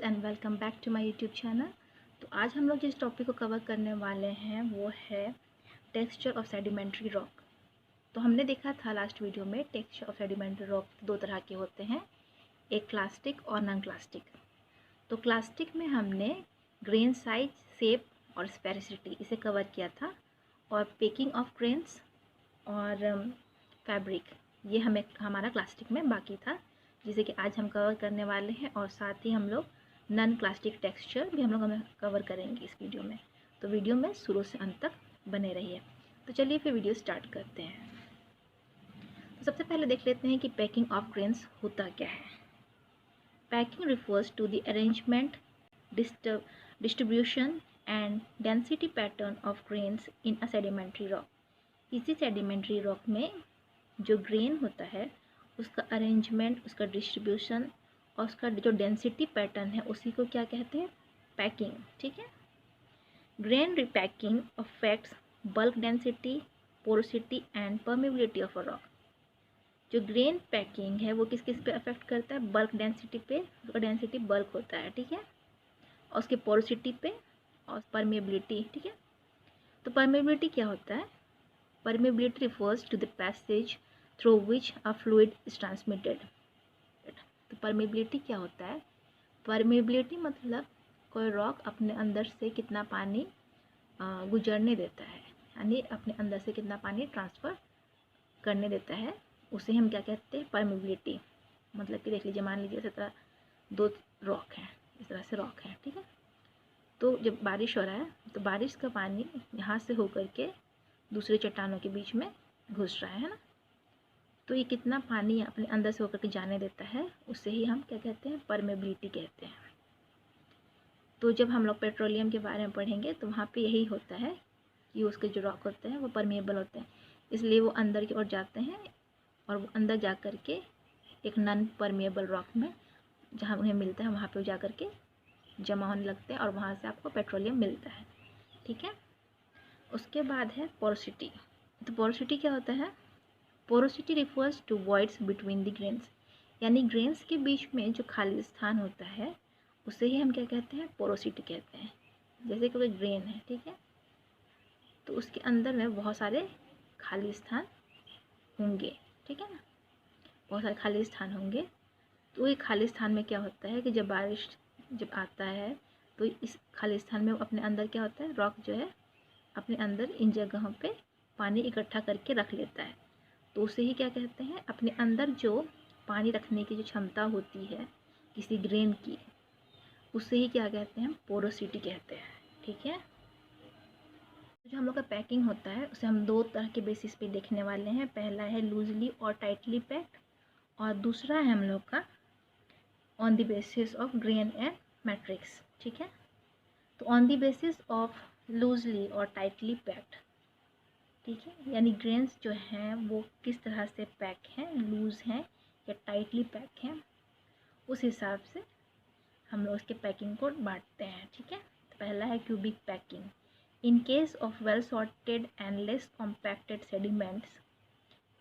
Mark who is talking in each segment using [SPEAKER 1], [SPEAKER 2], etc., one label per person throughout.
[SPEAKER 1] And welcome back to my YouTube channel. तो आज हम लोग जिस टॉपिक को कवर करने वाले हैं वो है टेक्सचर ऑफ सेडिमेंट्री रॉक। तो हमने देखा था लास्ट वीडियो में टेक्सचर ऑफ सेडिमेंट्री रॉक दो तरह के होते हैं, एक क्लास्टिक और नॉन क्लास्टिक। तो क्लास्टिक में हमने ग्रेन साइज, शेप और स्पेरिसिटी इसे कवर किया था, और पेकिंग ऑफ ग्रेन्स और फैब्रिक ये हमारा क्लास्टिक में बाकी था, जिसे कि आज हम कवर करने वाले हैं। और साथ ही हम लोग नॉन क्लास्टिक टेक्सचर भी हम कवर करेंगे इस वीडियो में। तो वीडियो में शुरू से अंत तक बने रहिए। तो चलिए फिर वीडियो स्टार्ट करते हैं। तो सबसे पहले देख लेते हैं कि पैकिंग ऑफ ग्रेन्स होता क्या है। Packing refers to the arrangement, distribution and density pattern of grains in a sedimentary rock. इसी सेडिमेंट्री रॉक में जो ग्रेन होता है उसका अरेंजमेंट, उसका डिस्ट्रीब्यूशन और उसका जो डेंसिटी पैटर्न है उसी को क्या कहते हैं, पैकिंग। ठीक है। Grain repacking affects bulk density, porosity and permeability of a rock. जो ग्रेन पैकिंग है वो किस किस पे अफेक्ट करता है, बल्क डेंसिटी पे, उसका डेंसिटी बल्क होता है, ठीक है, और उसके पोरोसिटी पे और परमेबिलिटी। ठीक है। तो परमेबिलिटी क्या होता है, permeability refers to the passage through which a fluid is transmitted. तो परमेबिलिटी क्या होता है, परमेबिलिटी मतलब कोई रॉक अपने अंदर से कितना पानी गुजरने देता है, यानी अपने अंदर से कितना पानी ट्रांसफ़र करने देता है, उसे हम क्या कहते हैं, परमेबिलिटी। मतलब कि देख लीजिए, मान लीजिए इस तरह दो रॉक हैं, इस तरह से रॉक है, ठीक है। तो जब बारिश हो रहा है तो बारिश का पानी यहाँ से होकर के दूसरे चट्टानों के बीच में घुस रहा है ना, तो ये कितना पानी अपने अंदर से होकर के जाने देता है उससे ही हम क्या कहते हैं, परमेबिलिटी कहते हैं। तो जब हम लोग पेट्रोलियम के बारे में पढ़ेंगे तो वहाँ पे यही होता है कि उसके जो रॉक होते हैं वो परमेबल होते हैं, इसलिए वो अंदर की ओर जाते हैं और वो अंदर जा कर के एक नॉन परमेबल रॉक में जहाँ उन्हें मिलता है वहाँ पर जा कर के जमा होने लगते हैं और वहाँ से आपको पेट्रोलियम मिलता है, ठीक है। उसके बाद है पोरोसिटी। तो पोरोसिटी क्या होता है, porosity refers to voids between the grains, यानी ग्रेन्स के बीच में जो खाली स्थान होता है उसे ही हम क्या कहते हैं, पोरोसिटी कहते हैं। जैसे कोई ग्रेन है, ठीक है, तो उसके अंदर में बहुत सारे खाली स्थान होंगे, ठीक है ना, बहुत सारे खाली स्थान होंगे। तो ये खाली स्थान में क्या होता है कि जब बारिश जब आता है तो इस खाली स्थान में अपने अंदर क्या होता है, रॉक जो है अपने अंदर इन जगहों पे पानी इकट्ठा करके रख लेता है। तो उसे ही क्या कहते हैं, अपने अंदर जो पानी रखने की जो क्षमता होती है किसी ग्रेन की, उसे ही क्या कहते हैं, पोरोसिटी कहते हैं, ठीक है। जो हम लोग का पैकिंग होता है उसे हम दो तरह के बेसिस पे देखने वाले हैं। पहला है लूजली और टाइटली पैक्ड, और दूसरा है हम लोग का on the basis of grain and matrix, ठीक है। तो on the basis of loosely और टाइटली पैक्ड, ठीक है, यानी ग्रेन्स जो हैं वो किस तरह से पैक हैं, लूज़ हैं या टाइटली पैक हैं, उस हिसाब से हम लोग उसके पैकिंग को बांटते हैं, ठीक है। तो पहला है cubic packing. In case of well sorted and less compacted sediments,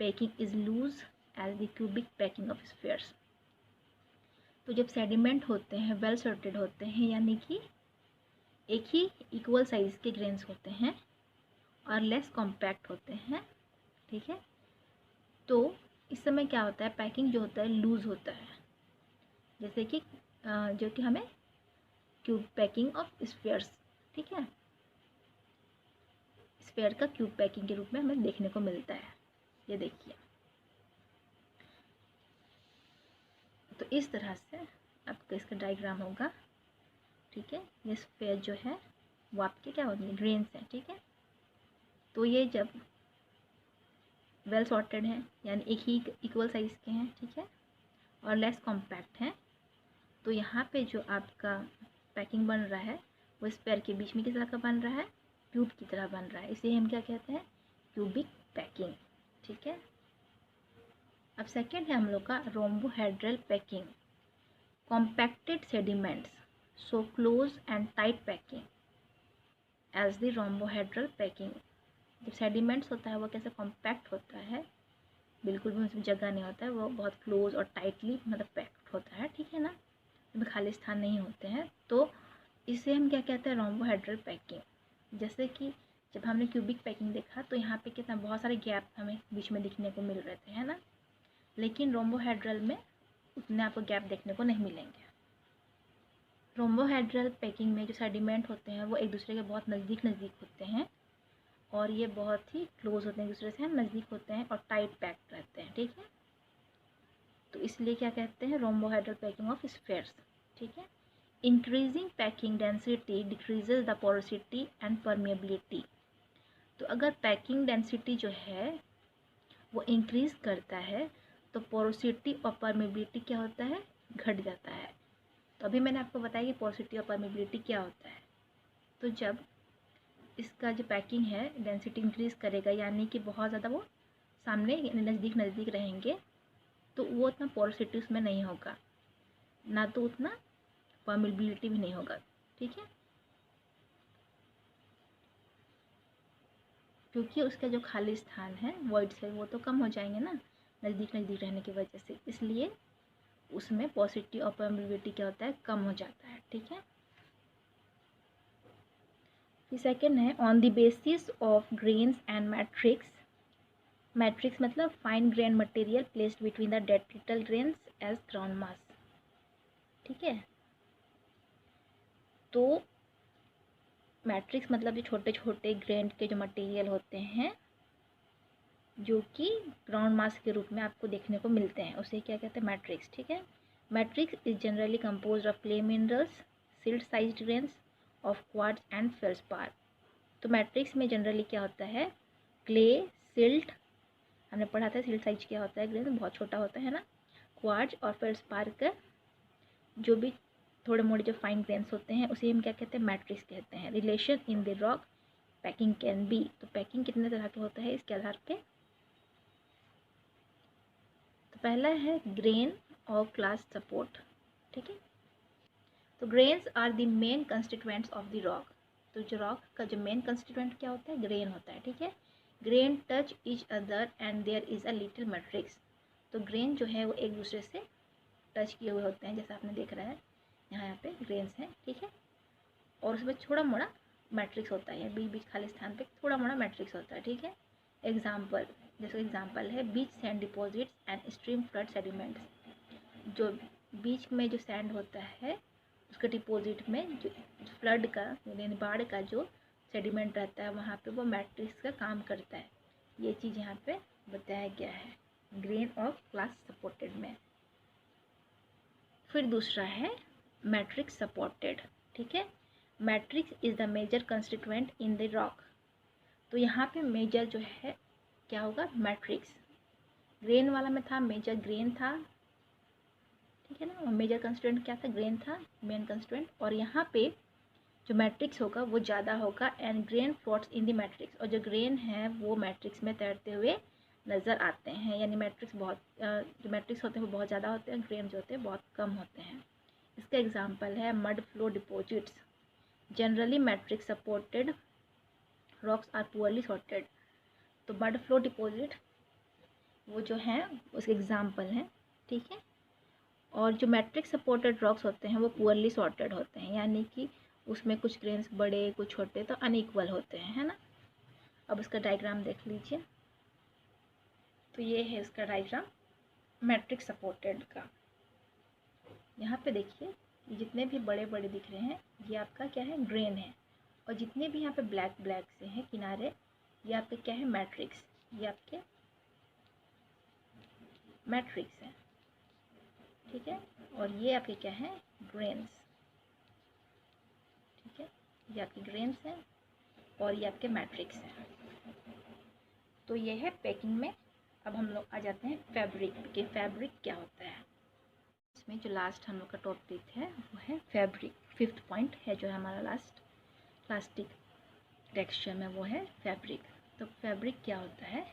[SPEAKER 1] packing is loose as the cubic packing of spheres. तो जब सेडिमेंट होते हैं वेल सॉर्टेड होते हैं, यानी कि एक ही इक्वल साइज़ के ग्रेन्स होते हैं और लेस कॉम्पैक्ट होते हैं, ठीक है, तो इस समय क्या होता है, पैकिंग जो होता है लूज़ होता है। जैसे कि जो कि हमें क्यूब पैकिंग ऑफ स्फीयर्स, ठीक है, स्फीयर का क्यूब पैकिंग के रूप में हमें देखने को मिलता है। ये देखिए, तो इस तरह से आपका इसका डायग्राम होगा, ठीक है। ये स्फीयर जो है वो आपके क्या होंगे, ग्रेन्स हैं, ठीक है। तो ये जब वेल सॉर्टेड हैं यानी एक ही इक्वल साइज़ के हैं, ठीक है, और लेस कॉम्पैक्ट हैं, तो यहाँ पे जो आपका पैकिंग बन रहा है वो स्फीयर के बीच में किस तरह का बन रहा है, क्यूब की तरह बन रहा है। इसे हम क्या कहते हैं, क्यूबिक पैकिंग, ठीक है। अब सेकेंड है हम लोग का rhombohedral packing. Compacted sediments so close and tight packing as the rhombohedral packing. जब सेडिमेंट्स होता है वो कैसे कॉम्पैक्ट होता है, बिल्कुल भी उसमें जगह नहीं होता है, वो बहुत क्लोज और टाइटली मतलब पैक्ड होता है, ठीक है ना। में खाली स्थान नहीं होते हैं, तो इसे हम क्या कहते हैं, रोम्बोहेड्रल पैकिंग। जैसे कि जब हमने क्यूबिक पैकिंग देखा तो यहाँ पे कितना बहुत सारे गैप हमें बीच में दिखने को मिल रहे थे, है ना, लेकिन रोम्बोहेड्रल में उतने आपको गैप देखने को नहीं मिलेंगे। रोम्बोहेड्रल पैकिंग में जो सेडिमेंट होते हैं वो एक दूसरे के बहुत नज़दीक होते हैं और ये बहुत ही क्लोज होते हैं, एक दूसरे से नज़दीक होते हैं और टाइट पैक्ड रहते हैं, ठीक है। तो इसलिए क्या कहते हैं, रोम्बोहेड्रल पैकिंग ऑफ स्फीयर्स, ठीक है। Increasing packing density decreases the porosity and permeability. तो अगर पैकिंग डेंसिटी जो है वो इंक्रीज करता है तो पोरोसिटी और परमेबिलिटी क्या होता है, घट जाता है। तो अभी मैंने आपको बताया कि पोरोसिटी और परमेबिलिटी क्या होता है। तो जब इसका जो पैकिंग है डेंसिटी इंक्रीज करेगा, यानी कि बहुत ज़्यादा वो सामने नज़दीक रहेंगे, तो वो उतना पोरोसिटी उसमें नहीं होगा, ना तो उतना परमेबिलिटी भी नहीं होगा, ठीक है, क्योंकि उसका जो खाली स्थान है वॉइड से वो तो कम हो जाएंगे ना नज़दीक रहने की वजह से, इसलिए उसमें पोरोसिटी और परमेबिलिटी क्या होता है, कम हो जाता है, ठीक है। फिर सेकेंड है on the basis of grains and matrix. Matrix मतलब fine grain material placed between the dead little grains as ground mass, ठीक है। तो मैट्रिक्स मतलब जो छोटे छोटे ग्रेन के जो मटेरियल होते हैं जो कि ग्राउंड मास के रूप में आपको देखने को मिलते हैं, उसे क्या कहते हैं, मैट्रिक्स, ठीक है। Matrix is generally composed of clay minerals, silt sized grains of quartz and feldspar. तो मैट्रिक्स में जनरली क्या होता है, क्ले, सिल्ट, हमने पढ़ा था सिल्ट साइज क्या होता है, ग्रेन बहुत छोटा होता है ना, क्वार्ट्ज और फेल्सपार का जो भी थोड़े मोड़े जो फाइन ग्रेन्स होते हैं उसे हम क्या कहते हैं, मैट्रिक्स कहते हैं। Relation in the rock packing can be. तो पैकिंग कितने तरह के होता है इसके आधार पे, तो पहला है ग्रेन और क्लास सपोर्ट, ठीक है। तो grains are the main constituents of the rock. तो जो रॉक का जो मेन कंस्टिट्यूएंट क्या होता है, ग्रेन होता है, ठीक है। Grain touch each other and there is a little matrix. तो ग्रेन जो है वो एक दूसरे से टच किए हुए होते हैं, जैसा आपने देख रहा है यहाँ पे ग्रेन्स हैं, ठीक है, और उसमें थोड़ा मोड़ा मैट्रिक्स होता है, बीच बीच खाली स्थान पे थोड़ा मोड़ा मैट्रिक्स होता है, ठीक है। एग्जाम्पल, जैसे एग्जाम्पल है beach sand deposits and stream flood sediments. जो बीच में जो सैंड होता है उसके डिपॉजिट में जो फ्लड का यानी बाढ़ का जो सेडिमेंट रहता है वहाँ पे वो मैट्रिक्स का काम करता है। ये चीज़ यहाँ पे बताया गया है ग्रेन और क्लास सपोर्टेड में। फिर दूसरा है मैट्रिक्स सपोर्टेड, ठीक है। Matrix is the major constituent in the rock. तो यहाँ पे मेजर जो है क्या होगा, मैट्रिक्स। ग्रेन वाला में था मेजर ग्रेन था, ठीक है ना, और मेजर कंस्टिट्यूएंट क्या था, ग्रेन था मेन कंस्टिट्यूएंट, और यहाँ पे जो मैट्रिक्स होगा वो ज़्यादा होगा and grain floats in the matrix. और जो ग्रेन है वो मैट्रिक्स में तैरते हुए नज़र आते हैं, यानी मैट्रिक्स बहुत जो मैट्रिक्स होते हैं वो बहुत ज़्यादा होते हैं, ग्रेन जो होते हैं बहुत कम होते हैं। इसका एग्जांपल है mud flow deposits. Generally matrix supported rocks are poorly sorted. तो मड फ्लो डिपॉजिट वो जो हैं उसके एग्जांपल हैं, ठीक है। और जो मैट्रिक्स सपोर्टेड रॉक्स होते हैं वो पुअरली सॉर्टेड होते हैं, यानी कि उसमें कुछ ग्रेन्स बड़े कुछ छोटे तो अनइक्वल होते हैं, है ना। अब इसका डायग्राम देख लीजिए। तो ये है इसका डायग्राम मैट्रिक्स सपोर्टेड का। यहाँ पे देखिए ये जितने भी बड़े बड़े दिख रहे हैं ये आपका क्या है, ग्रेन है, और जितने भी यहाँ पे ब्लैक ब्लैक से हैं किनारे ये आपके क्या है, मैट्रिक्स, ये आपके मैट्रिक्स है, ठीक है। और ये आपके क्या है, ग्रेन्स, ठीक है, ये आपके ग्रेन्स हैं और ये आपके मैट्रिक्स हैं। तो ये है पैकिंग में। अब हम लोग आ जाते हैं फैब्रिक के, फैब्रिक क्या होता है। इसमें जो लास्ट हम लोग का टॉपिक है वो है फैब्रिक। 5th पॉइंट है जो है हमारा लास्ट प्लास्टिक टेक्सचर में, वो है फैब्रिक। तो फैब्रिक क्या होता है,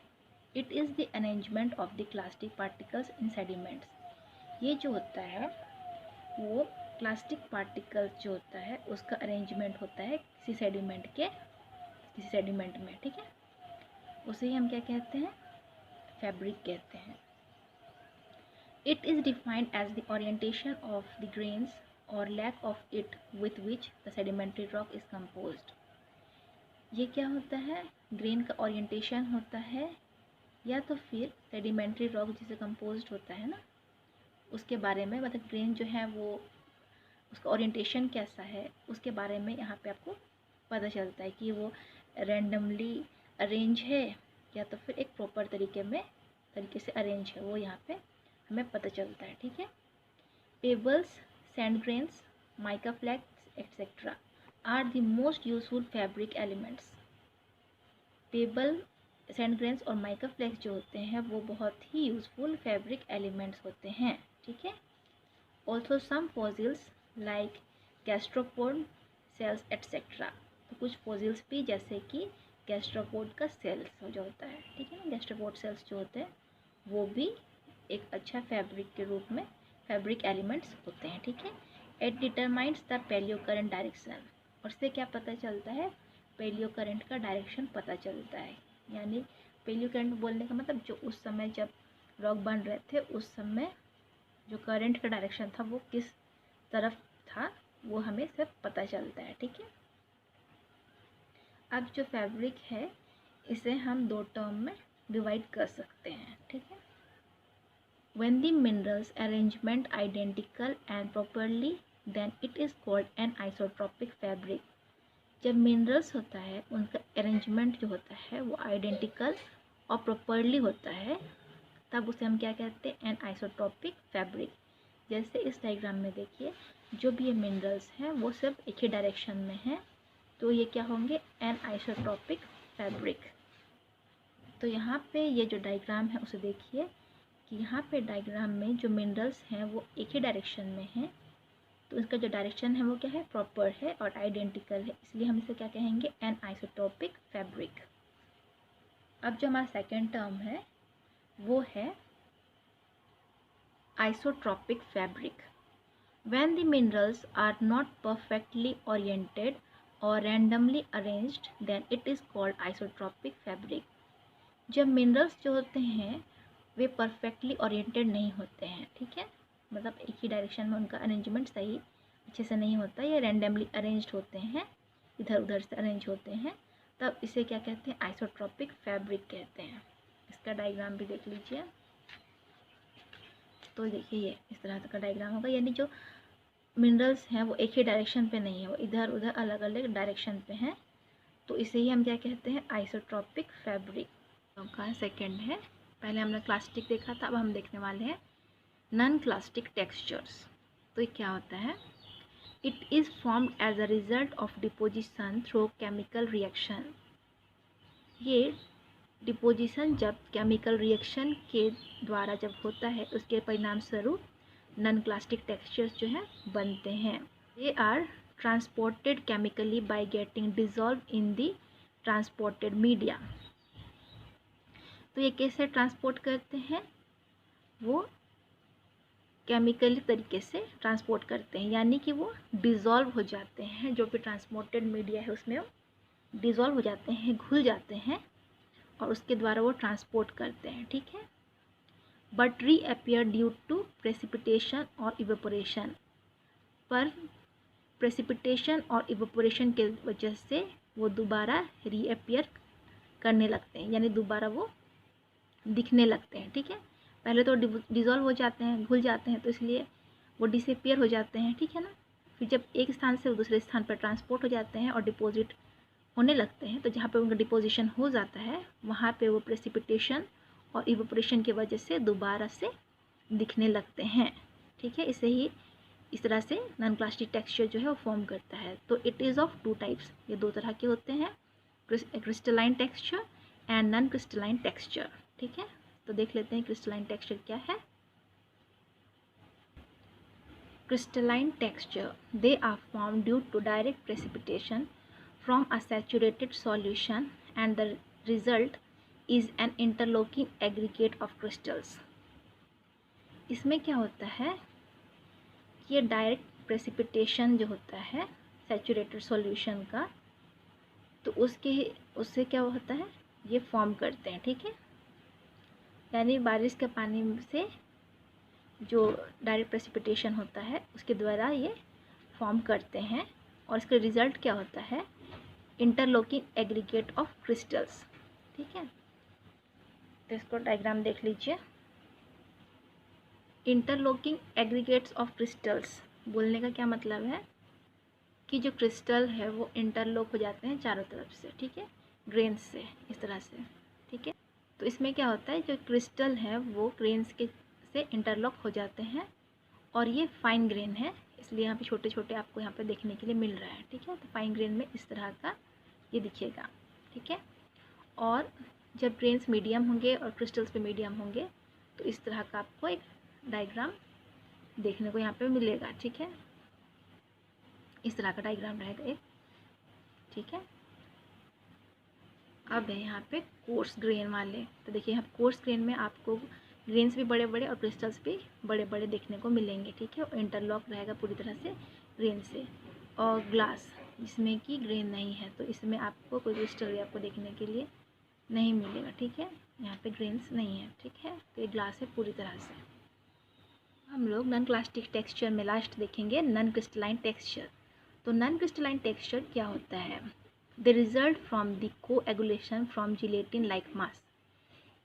[SPEAKER 1] it is the arrangement of the plastic particles in sediments. ये जो होता है वो प्लास्टिक पार्टिकल्स जो होता है उसका अरेंजमेंट होता है किसी सेडिमेंट में, ठीक है, उसे ही हम क्या कहते हैं, फैब्रिक कहते हैं। It is defined as the orientation of the grains or lack of it with which the sedimentary rock is composed। ये क्या होता है, ग्रेन का ओरिएंटेशन होता है या तो फिर सेडिमेंट्री रॉक जिसे कंपोज्ड होता है ना उसके बारे में, मतलब ग्रेन जो है वो उसका ओरिएंटेशन कैसा है उसके बारे में यहाँ पे आपको पता चलता है कि वो रैंडमली अरेंज है या तो फिर एक प्रॉपर तरीके से अरेंज है, वो यहाँ पे हमें पता चलता है। ठीक है। Pebbles, sand grains, mica flakes etcetera are the most useful fabric elements. Pebble, sand grains और माइका फ्लैक्स जो होते हैं वो बहुत ही यूजफुल फैब्रिक एलिमेंट्स होते हैं। ठीक है। Also some fossils like gastropod shells etcetera, तो कुछ फॉसिल्स भी जैसे कि गैस्ट्रोपोड का सेल्स जो होता है, ठीक है ना, गैस्ट्रोपोड सेल्स जो होते हैं वो भी एक अच्छा फैब्रिक के रूप में फैब्रिक एलिमेंट्स होते हैं। ठीक है। It determines the paleo current direction, और इससे क्या पता चलता है, पेलियो करंट का डायरेक्शन पता चलता है। यानी पेलियो करंट बोलने का मतलब जो उस समय जब रॉक बन रहे थे उस समय जो करंट का डायरेक्शन था वो किस तरफ था वो हमें सब पता चलता है। ठीक है। अब जो फैब्रिक है इसे हम दो टर्म में डिवाइड कर सकते हैं। ठीक है। When the minerals arrangement identical and properly, then it is called an isotropic fabric। जब मिनरल्स होता है उनका अरेंजमेंट जो होता है वो आइडेंटिकल और प्रॉपरली होता है तब उसे हम क्या कहते हैं, एन आइसोट्रॉपिक फैब्रिक। जैसे इस डायग्राम में देखिए जो भी ये मिनरल्स हैं वो सब एक ही डायरेक्शन में हैं तो ये क्या होंगे, एन आइसोट्रॉपिक फैब्रिक। तो यहाँ पे ये जो डायग्राम है उसे देखिए कि यहाँ पे डायग्राम में जो मिनरल्स हैं वो एक ही डायरेक्शन में हैं तो इसका जो डायरेक्शन है वो क्या है, प्रॉपर है और आइडेंटिकल है, इसलिए हम इसे क्या कहेंगे, एन आइसोट्रॉपिक फैब्रिक। अब जो हमारा सेकेंड टर्म है वो है isotropic fabric. When the minerals are not perfectly oriented और randomly arranged then it is called isotropic fabric. जब मिनरल्स जो होते हैं वे परफेक्टली ओरिएंटेड नहीं होते हैं, ठीक है, मतलब एक ही डायरेक्शन में उनका अरेंजमेंट सही अच्छे से नहीं होता, या रैंडमली अरेंज्ड होते हैं, इधर उधर से अरेंज होते हैं, तब इसे क्या कहते हैं, आइसोट्रॉपिक फैब्रिक कहते हैं। इसका डायग्राम भी देख लीजिए। तो देखिए ये इस तरह का डायग्राम होगा, यानी जो मिनरल्स हैं वो एक ही डायरेक्शन पे नहीं है, वो इधर उधर अलग अलग डायरेक्शन पे हैं, तो इसे ही हम क्या कहते हैं, आइसोट्रॉपिक फैब्रिक। का सेकेंड है, पहले हमने क्लास्टिक देखा था, अब हम देखने वाले हैं नॉन क्लास्टिक टेक्सचर्स। तो ये क्या होता है, it is formed as a result of deposition through chemical reaction. ये डिपोजिशन जब केमिकल रिएक्शन के द्वारा जब होता है उसके परिणाम स्वरूप नॉन क्लास्टिक टेक्सचर्स जो है बनते हैं। They are transported chemically by getting dissolve in the transported media. तो ये कैसे ट्रांसपोर्ट करते हैं, वो केमिकली तरीके से ट्रांसपोर्ट करते हैं, यानी कि वो डिज़ोल्व हो जाते हैं, जो भी ट्रांसपोर्टेड मीडिया है उसमें वो डिज़ोल्व हो जाते हैं, घुल जाते हैं और उसके द्वारा वो ट्रांसपोर्ट करते हैं। ठीक है। But reappear due to precipitation और इवेपोरेशन, पर प्रेसिपिटेशन और इवेपोरेशन के वजह से वो दोबारा रीअपियर करने लगते हैं, यानी दोबारा वो दिखने लगते हैं। ठीक है। पहले तो डिज़ोल्व हो जाते हैं, घुल जाते हैं, तो इसलिए वो डिसअपियर हो जाते हैं। ठीक है ना। फिर जब एक स्थान से दूसरे स्थान पर ट्रांसपोर्ट हो जाते हैं और डिपॉजिट होने लगते हैं, तो जहाँ पे उनका डिपोजिशन हो जाता है वहाँ पे वो प्रेसिपिटेशन और इवेपोरेशन की वजह से दोबारा से दिखने लगते हैं। ठीक है। इसे ही इस तरह से नॉन प्लास्टिक टेक्सचर जो है वो फॉर्म करता है। तो it is of two types, ये दो तरह के होते हैं, crystalline texture and non crystalline texture. ठीक है। तो देख लेते हैं क्रिस्टलाइन टेक्सचर क्या है। Crystalline texture, they are form due to direct precipitation from a saturated solution and the result is an interlocking aggregate of crystals। इसमें क्या होता है कि ये डायरेक्ट प्रेसिपिटेशन जो होता है सैचुरेटेड सॉल्यूशन का, तो उससे क्या होता है, ये फॉर्म करते हैं। ठीक है। यानी बारिश के पानी से जो डायरेक्ट प्रेसिपिटेशन होता है उसके द्वारा ये फॉर्म करते हैं और इसका रिजल्ट क्या होता है, इंटरलॉकिंग एग्रीगेट ऑफ क्रिस्टल्स। ठीक है, तो इसको डायग्राम देख लीजिए। इंटरलॉकिंग एग्रीगेट्स ऑफ क्रिस्टल्स बोलने का क्या मतलब है कि जो क्रिस्टल है वो इंटरलॉक हो जाते हैं चारों तरफ से, ठीक है, ग्रेन्स से, इस तरह से। ठीक है, तो इसमें क्या होता है, जो क्रिस्टल है वो ग्रेन्स के से इंटरलॉक हो जाते हैं और ये फाइन ग्रेन है, इसलिए यहाँ पे छोटे छोटे आपको यहाँ पे देखने के लिए मिल रहा है। ठीक है, तो फाइन ग्रेन में इस तरह का ये दिखेगा। ठीक है, और जब ग्रेन्स मीडियम होंगे और क्रिस्टल्स पे मीडियम होंगे तो इस तरह का आपको एक डायग्राम देखने को यहाँ पे मिलेगा। ठीक है, इस तरह का डायग्राम रहेगा एक। ठीक है, अब है यहाँ पे कोर्स ग्रेन वाले, तो देखिए यहाँ कोर्स ग्रेन में आपको ग्रेन्स भी बड़े बड़े और क्रिस्टल्स भी बड़े बड़े देखने को मिलेंगे। ठीक है, और इंटरलॉक रहेगा पूरी तरह से ग्रेन से। और ग्लास जिसमें कि ग्रेन नहीं है तो इसमें आपको कोई क्रिस्टल भी आपको देखने के लिए नहीं मिलेगा। ठीक है, यहाँ पे ग्रेन्स नहीं है। ठीक है, तो ये ग्लास है पूरी तरह से। हम लोग नॉन क्लास्टिक टेक्सचर में लास्ट देखेंगे नॉन क्रिस्टलाइन टेक्सचर। तो नॉन क्रिस्टलाइन टेक्सचर क्या होता है, the result from the coagulation from gelatin like mass,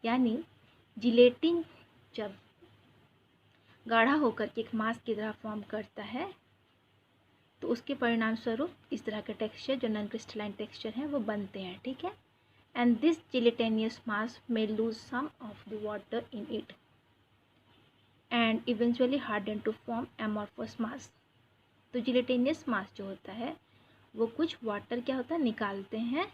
[SPEAKER 1] यानी जिलेटिन जब गाढ़ा होकर के एक मास की तरह फॉर्म करता है तो उसके परिणाम स्वरूप इस तरह के टेक्सचर जो नॉन क्रिस्टलाइन टेक्सचर हैं वो बनते हैं। ठीक है, and this gelatinous mass may lose some of the water in it and eventually harden to form amorphous mass। तो जिलेटेनियस मास जो होता है वो कुछ वाटर क्या होता है निकालते हैं।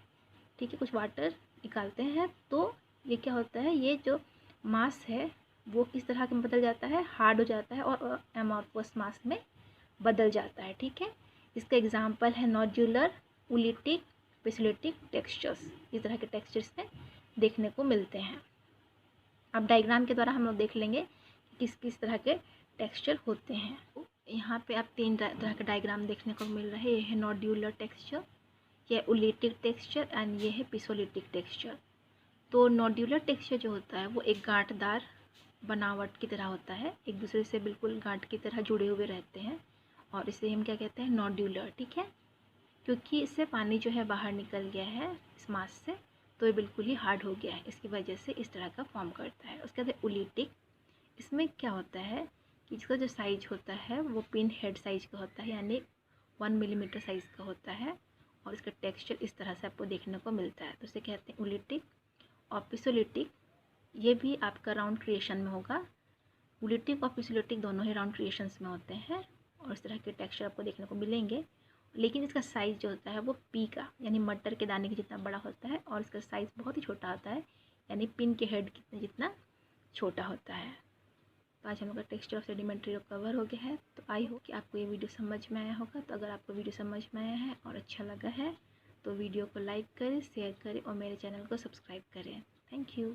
[SPEAKER 1] ठीक है, कुछ वाटर निकालते हैं तो ये क्या होता है, ये जो मास है वो इस तरह का बदल जाता है, हार्ड हो जाता है और एमॉर्फस मास में बदल जाता है। ठीक है, इसका एग्जांपल है नोड्यूलर, उलिटिक, पिसोलिटिक टेक्सचर्स। इस तरह के टेक्सचर्स में देखने को मिलते हैं। अब डायग्राम के द्वारा हम लोग देख लेंगे किस किस तरह के टेक्सचर होते हैं। यहाँ पे आप तीन तरह के डायग्राम देखने को मिल रहे हैं। ये है नोड्यूलर टेक्सचर, ये उलिटिक टेक्सचर एंड ये है पिसोलिटिक टेक्सचर। तो नोड्यूलर टेक्सचर जो होता है वो एक गांठदार बनावट की तरह होता है, एक दूसरे से बिल्कुल गांठ की तरह जुड़े हुए रहते हैं और इसे हम क्या कहते हैं, नोड्यूलर। ठीक है, क्योंकि इससे पानी जो है बाहर निकल गया है इस मास से तो ये बिल्कुल ही हार्ड हो गया है, इसकी वजह से इस तरह का फॉर्म करता है। उसके बाद उलिटिक, इसमें क्या होता है कि इसका जो साइज होता है वो पिन हेड साइज का होता है, यानी 1 मिलीमीटर साइज़ का होता है और इसका टेक्सचर इस तरह से आपको देखने को मिलता है, तो इसे कहते हैं उलिटिक। और पिसोलिटिक, ये भी आपका राउंड क्रिएशन में होगा। उलिटिक और पिसोलिटिक दोनों ही राउंड क्रिएशंस में होते हैं और इस तरह के टेक्सचर आपको देखने को मिलेंगे, लेकिन इसका साइज़ जो होता है वो पी का यानी मटर के दाने के जितना बड़ा होता है और इसका साइज़ बहुत ही छोटा होता है, यानी पिन के हेड कितना जितना छोटा होता है। तो आज हम लोग का texture of sedimentary rock cover हो गया है। तो आई होप कि आपको ये वीडियो समझ में आया होगा। तो अगर आपको वीडियो समझ में आया है और अच्छा लगा है तो वीडियो को लाइक करें, शेयर करें और मेरे चैनल को सब्सक्राइब करें। Thank you.